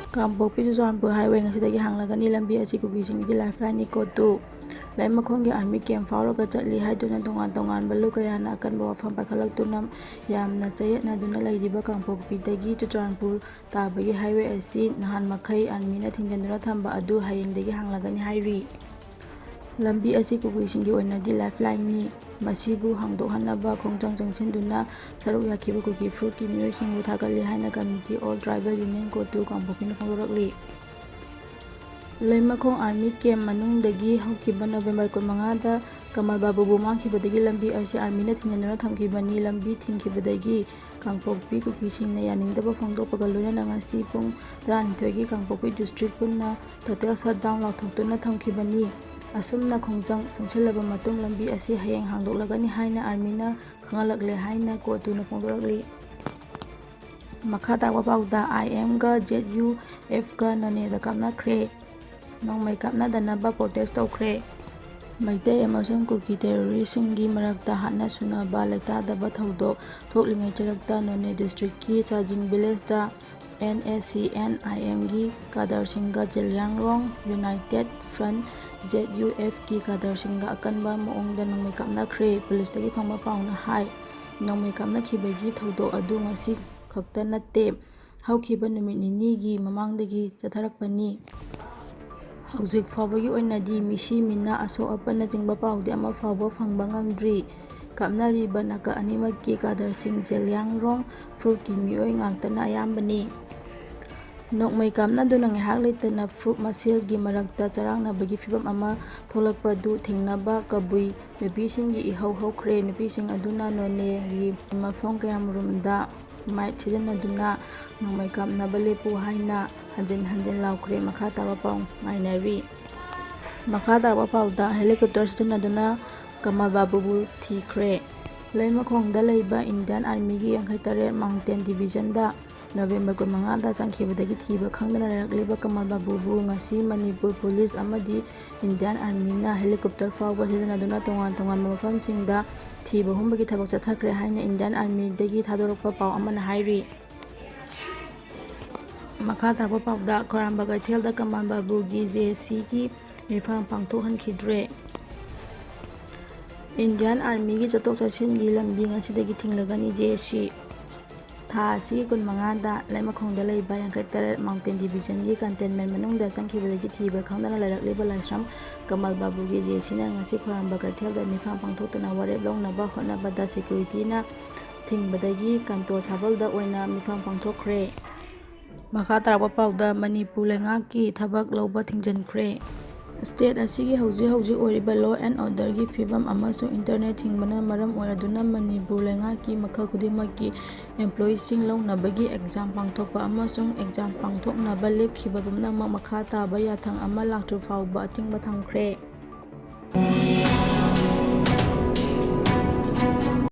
ꯀꯥꯡꯄꯣꯛꯄꯤ Churachandpur highway ꯉꯁꯤꯗꯒꯤ ꯍꯥꯡꯂꯒꯅꯤ꯫ ꯂꯝꯕꯤ ꯑꯁꯤ ꯀꯨꯀꯤꯁꯤꯡꯒꯤ ꯂꯥꯏꯐꯂꯥꯏꯟꯅꯤ꯫ ꯈꯨꯠ ꯂꯩꯃꯈꯣꯡꯒꯤ ꯑꯥꯔꯃꯤ ꯀꯦꯝꯞ ꯐꯥꯎꯔꯒ ꯆꯠꯂꯤ ꯍꯥꯏꯗꯨꯅ ꯇꯣꯉꯥꯟ ꯇꯣꯉꯥꯟꯕ ꯂꯨꯞ ꯀꯌꯥꯅ ꯑꯀꯟꯕ ꯋꯥꯐꯝ ꯄꯥꯏꯈꯠꯂꯛꯇꯨꯅ ꯌꯥꯝꯅ ꯆꯌꯦꯠꯅꯗꯨꯅ ꯂꯩꯔꯤꯕ ꯀꯥꯡꯄꯣꯛꯄꯤꯗꯒꯤ ꯆꯨꯔꯆꯥꯟꯄꯨꯔ ꯇꯥꯕꯒꯤ ꯍꯥꯏꯋꯦ ꯑꯁꯤ ꯅꯍꯥꯟꯃꯈꯩ ꯑꯥꯔꯃꯤꯅ ꯊꯤꯡꯖꯤꯟꯗꯨꯅ ꯊꯝꯕ ꯑꯗꯨ ꯍꯌꯦꯡꯗꯒꯤ ꯍꯥꯡꯂꯒꯅꯤ ꯍꯥꯏꯔꯤ꯫ ꯂꯝꯕꯤ ꯑꯁꯤ ꯀꯨꯀꯤꯁꯤꯡꯒꯤ ꯑꯣꯏꯅꯗꯤ ꯂꯥꯏꯐꯂꯥꯏꯟꯅꯤ꯫ ꯃꯁꯤꯕꯨ ꯍꯥꯡꯗꯣꯛꯍꯟꯅꯕ ꯈꯣꯡꯖꯪ ꯆꯪꯁꯤꯟꯗꯨꯅ ꯁꯔꯨꯛ ꯌꯥꯈꯤꯕ ꯀꯨꯀꯤ ꯐꯨꯔꯨꯞꯀꯤ ꯃꯤꯑꯣꯏꯁꯤꯡꯕꯨ ꯊꯥꯒꯠꯂꯤ ꯍꯥꯏꯅ ꯀꯝꯃꯤꯇꯤ ꯑꯣꯜ ꯇ꯭ꯔꯥꯏꯕꯦꯜ ꯌꯨꯅꯤꯌꯟ ꯈꯨꯠ ꯀꯥꯡꯄꯣꯛꯄꯤꯅ ꯐꯣꯡꯗꯣꯔꯛꯂꯤ꯫ ꯂꯩꯃꯈꯣꯡ ꯑꯥꯔꯃꯤ ꯀꯦꯝꯞ ꯃꯅꯨꯡꯗꯒꯤ ꯍꯧꯈꯤꯕ ꯅꯕꯦꯝꯕꯔ 15ꯗ ꯀꯃꯜ ꯕꯥꯕꯨꯕꯨ ꯃꯥꯡꯈꯤꯕꯗꯒꯤ ꯂꯝꯕꯤ ꯑꯁꯤ ꯑꯥꯔꯃꯤꯅ ꯊꯤꯡꯖꯤꯟꯗꯨꯅ ꯊꯝꯈꯤꯕꯅꯤ꯫ ꯂꯝꯕꯤ ꯊꯤꯡꯈꯤꯕꯗꯒꯤ ꯀꯥꯡꯄꯣꯛꯄꯤ ꯀꯨꯀꯤꯁꯤꯡꯅ ꯌꯥꯅꯤꯡꯗꯕ ꯐꯣꯡꯗꯣꯛꯄꯒ ꯂꯣꯏꯅꯅ ꯉꯁꯤ ꯄꯨꯡ 12ꯒꯤ ꯀꯥꯡꯄꯣꯛꯄꯤ ꯗꯤꯁꯇ꯭ꯔꯤꯛ ꯄꯨꯟꯅ ꯇꯣꯇꯦꯜ ꯁꯠꯗꯥꯎꯟ ꯂꯥꯎꯊꯣꯛꯇꯨꯅ ꯊꯝꯈꯤꯕꯅꯤ꯫ ꯑꯁꯨꯝꯅ ꯈꯣꯡꯖꯪ ꯆꯪꯁꯤꯜꯂꯕ ꯃꯇꯨꯡ ꯂꯝꯕꯤ ꯑꯁꯤ ꯍꯌꯦꯡ ꯍꯥꯡꯗꯣꯛꯂꯒꯅꯤ ꯍꯥꯏꯅ ꯑꯥꯔꯃꯤꯅ ꯈꯪꯍꯜꯂꯛꯂꯦ ꯍꯥꯏꯅ ꯈꯨꯠꯅ ꯐꯣꯡꯗꯣꯔꯛꯂꯤ꯫ ꯃꯈꯥ ꯇꯥꯔꯛꯄ ꯄꯥꯎꯗ IMꯒ ZUFꯒ ꯅꯣꯅꯦꯗ ꯀꯥꯞꯅꯈ꯭ꯔꯦ꯫ ꯅꯣꯡꯃꯩ ꯀꯥꯞꯅꯗꯅꯕ ꯄ꯭ꯔꯣꯇꯦꯁ ꯇꯧꯈ꯭ꯔꯦ꯫ ꯃꯩꯇꯩ ꯑꯃꯁꯨꯡ ꯀꯨꯀꯤ ꯇꯦꯔꯣꯔꯤꯁꯁꯤꯡꯒꯤ ꯃꯔꯛꯇ ꯍꯥꯠꯅ ꯁꯨꯅꯕ ꯂꯩꯇꯥꯗꯕ ꯊꯧꯗꯣꯛ ꯊꯣꯛꯂꯤꯉꯩ ꯆꯔꯛꯇ ꯅꯣꯅꯦ ꯗꯤꯁꯇ꯭ꯔꯤꯛꯀꯤ ꯆꯥꯖꯤꯡ ꯚꯤꯂꯦꯖꯗ NSCN IMꯒꯤ ꯀꯥꯗꯔꯁꯤꯡꯒ ꯖꯦꯂꯤꯌꯥꯡꯔꯣꯡ ꯌꯨꯅꯥꯏꯇꯦꯗ ꯐ꯭ꯔꯟꯠ ZUFꯀꯤ ꯀꯥꯗꯔꯁꯤꯡꯒ ꯑꯀꯟꯕ ꯃꯑꯣꯡꯗ ꯅꯣꯡꯃꯩ ꯀꯥꯞꯅꯈ꯭ꯔꯦ꯫ ꯄꯨꯂꯤꯁꯇꯒꯤ ꯐꯪꯕ ꯄꯥꯎꯅ ꯍꯥꯏ ꯅꯣꯡꯃꯩ ꯀꯥꯞꯅꯈꯤꯕꯒꯤ ꯊꯧꯗꯣꯛ ꯑꯗꯨ ꯉꯁꯤ ꯈꯛꯇ ꯅꯠꯇꯦ, ꯍꯧꯈꯤꯕ ꯅꯨꯃꯤꯠ ꯅꯤꯅꯤꯒꯤ ꯃꯃꯥꯡꯗꯒꯤ ꯆꯠꯊꯔꯛꯄꯅꯤ꯫ ꯍꯧꯖꯤꯛ ꯐꯥꯎꯕꯒꯤ ꯑꯣꯏꯅꯗꯤ ꯃꯤꯁꯤ ꯃꯤꯅ ꯑꯁꯣꯛ ꯑꯄꯟꯅꯆꯤꯡꯕ ꯄꯥꯎꯗꯤ ꯑꯃꯐꯥꯎꯕ ꯐꯪꯕ ꯉꯝꯗ꯭ꯔꯤ꯫ ꯀꯥꯞꯅꯔꯤꯕ ꯅꯥꯀꯜ ꯑꯅꯤꯃꯛꯀꯤ ꯀꯥꯗꯔꯁꯤꯡ ꯖꯦꯂꯤꯌꯥꯡꯔꯣꯡ ꯐꯨꯔꯨꯞꯀꯤ ꯃꯤꯑꯣꯏ ꯉꯥꯛꯇꯅ ꯑꯌꯥꯝꯕꯅꯤ꯫ ꯅꯣꯡꯃꯩ ꯀꯥꯞꯅꯗꯨꯅ ꯉꯥꯏꯍꯥꯛ ꯂꯩꯇꯅ ꯐꯨꯔꯨꯞ ꯃꯁꯦꯜꯒꯤ ꯃꯔꯛꯇ ꯆꯔꯥꯡꯅꯕꯒꯤ ꯐꯤꯚꯝ ꯑꯃ ꯊꯣꯛꯂꯛꯄꯗꯨ ꯊꯦꯡꯅꯕ ꯀꯕꯨꯏ ꯅꯨꯄꯤꯁꯤꯡꯒꯤ ꯏꯍꯧ ꯍꯧꯈ꯭ꯔꯦ꯫ ꯅꯨꯄꯤꯁꯤꯡ ꯑꯗꯨꯅ ꯅꯣꯅꯦꯒꯤ ꯃꯐꯝ ꯀꯌꯥꯃꯔꯨꯝꯗ ꯃꯥꯏꯛ ꯁꯤꯖꯤꯟꯅꯗꯨꯅ ꯅꯣꯡꯃꯩ ꯀꯥꯞꯅꯕ ꯂꯦꯞꯄꯨ ꯍꯥꯏꯅ ꯍꯟꯖꯤꯟ ꯍꯟꯖꯤꯟ ꯂꯥꯎꯈ꯭ꯔꯦ꯫ ꯃꯈꯥ ꯇꯥꯕ ꯄꯥꯎ ꯉꯥꯏꯅꯔꯤ꯫ ꯃꯈꯥ ꯇꯥꯔꯛꯄ ꯄꯥꯎꯗ ꯍꯦꯂꯤꯀꯣꯞꯇꯔ ꯁꯤꯖꯤꯟꯅꯗꯨꯅ ꯀꯃꯜ ꯕꯥꯕꯨꯕꯨ ꯊꯤꯈ꯭ꯔꯦ꯫ ꯂꯩꯃꯈꯣꯡꯗ ꯂꯩꯕ ꯏꯟꯗꯤꯌꯟ ꯑꯥꯔꯃꯤꯒꯤ 83 ꯃꯥꯎꯟꯇꯦꯟ ꯗꯤꯚꯤꯖꯟꯗ ꯅꯕꯦꯝꯕꯔ 15ꯗ ꯆꯪꯈꯤꯕꯗꯒꯤ ꯊꯤꯕ ꯈꯪꯗꯅ ꯂꯩꯔꯛꯂꯤꯕ ꯀꯃꯜ ꯕꯥꯕꯨꯕꯨ ꯉꯁꯤ ꯃꯅꯤꯄꯨꯔ ꯄꯨꯂꯤꯁ ꯑꯃꯗꯤ ꯏꯟꯗꯤꯌꯟ ꯑꯥꯔꯃꯤꯅ ꯍꯦꯂꯤꯀꯣꯞꯇꯔ ꯐꯥꯎꯕ ꯁꯤꯖꯤꯟꯅꯗꯨꯅ ꯇꯣꯉꯥꯟ ꯇꯣꯉꯥꯟꯕ ꯃꯐꯝꯁꯤꯡꯗ ꯊꯤꯕ ꯍꯨꯝꯕꯒꯤ ꯊꯕꯛ ꯆꯠꯊꯈ꯭ꯔꯦ ꯍꯥꯏꯅ ꯏꯟꯗꯤꯌꯟ ꯑꯥꯔꯃꯤꯗꯒꯤ ꯊꯥꯗꯣꯔꯛꯄ ꯄꯥꯎ ꯑꯃꯅ ꯍꯥꯏꯔꯤ꯫ ꯃꯈꯥ ꯇꯥꯔꯛꯄ ꯄꯥꯎꯗ ꯈꯧꯔꯥꯝꯕ ꯀꯩꯊꯦꯜꯗ ꯀꯃꯜ ꯕꯥꯕꯨꯒꯤ JCꯒꯤ ꯃꯤꯐꯝ ꯄꯥꯡꯊꯣꯛꯍꯟꯈꯤꯗ꯭ꯔꯦ꯫ ꯏꯟꯗꯤꯌꯟ ꯑꯥꯔꯃꯤꯒꯤ ꯆꯠꯊꯣꯛ ꯆꯠꯁꯤꯟꯒꯤ ꯂꯝꯕꯤ ꯉꯁꯤꯗꯒꯤ ꯊꯤꯡꯂꯒꯅꯤ꯫ JC ꯊꯥ ꯑꯁꯤꯒꯤ 15ꯗ ꯂꯩꯃꯈꯣꯡꯗ ꯂꯩꯕ 83 ꯃꯥꯎꯟꯇꯦꯟ ꯗꯤꯚꯤꯖꯟꯒꯤ ꯀꯟꯇꯦꯟꯃꯦꯟꯠ ꯃꯅꯨꯡꯗ ꯆꯪꯈꯤꯕꯗꯒꯤ ꯊꯤꯕ ꯈꯪꯗꯅ ꯂꯩꯔꯛꯂꯤꯕ ꯂꯥꯏꯁ꯭ꯔꯝ ꯀꯃꯜ ꯕꯥꯕꯨꯒꯤ JCꯅ ꯉꯁꯤ ꯈꯧꯔꯥꯝꯕ ꯀꯩꯊꯦꯜꯗ ꯃꯤꯐꯝ ꯄꯥꯡꯊꯣꯛꯇꯨꯅ ꯋꯥꯔꯦꯞ ꯂꯧꯅꯕ ꯍꯣꯠꯅꯕꯗ ꯁꯦꯀ꯭ꯌꯨꯔꯤꯇꯤꯅ ꯊꯤꯡꯕꯗꯒꯤ ꯀꯟꯇꯣ ꯁꯥꯕꯜꯗ ꯑꯣꯏꯅ ꯃꯤꯐꯝ ꯄꯥꯡꯊꯣꯛꯈ꯭ꯔꯦ꯫ ꯃꯈꯥ ꯇꯥꯔꯛꯄ ꯄꯥꯎꯗ ꯃꯅꯤꯄꯨꯔ ꯂꯩꯉꯥꯛꯀꯤ ꯊꯕꯛ ꯂꯧꯕ ꯊꯤꯡꯖꯤꯟꯈ꯭ꯔꯦ꯫ ꯁ꯭ꯇꯦꯠ ꯑꯁꯤꯒꯤ ꯍꯧꯖꯤꯛ ꯍꯧꯖꯤꯛ ꯑꯣꯏꯔꯤꯕ ꯂꯣ ꯑꯦꯟꯗ ꯑꯣꯔꯗꯔꯒꯤ ꯐꯤꯚꯝ ꯑꯃꯁꯨꯡ ꯏꯟꯇꯔꯅꯦꯠ ꯊꯤꯡꯕꯅ ꯃꯔꯝ ꯑꯣꯏꯔꯗꯨꯅ ꯃꯅꯤꯄꯨꯔ ꯂꯩꯉꯥꯛꯀꯤ ꯃꯈꯜ ꯈꯨꯗꯤꯡꯃꯛꯀꯤ ꯑꯦꯝꯄ꯭ꯂꯣꯌꯤꯁꯤꯡ ꯂꯧꯅꯕꯒꯤ ꯑꯦꯛꯖꯥꯝ ꯄꯥꯡꯊꯣꯛꯄ ꯑꯃꯁꯨꯡ ꯑꯦꯛꯖꯥꯝ ꯄꯥꯡꯊꯣꯛꯅꯕ ꯂꯦꯞꯈꯤꯕ ꯄꯨꯝꯅꯃꯛ ꯃꯈꯥ ꯇꯥꯕ ꯌꯥꯊꯪ ꯑꯃ ꯂꯥꯛꯇ꯭ꯔꯤꯐꯥꯎꯕ ꯑꯊꯤꯡꯕ ꯊꯝꯈ꯭ꯔꯦ꯫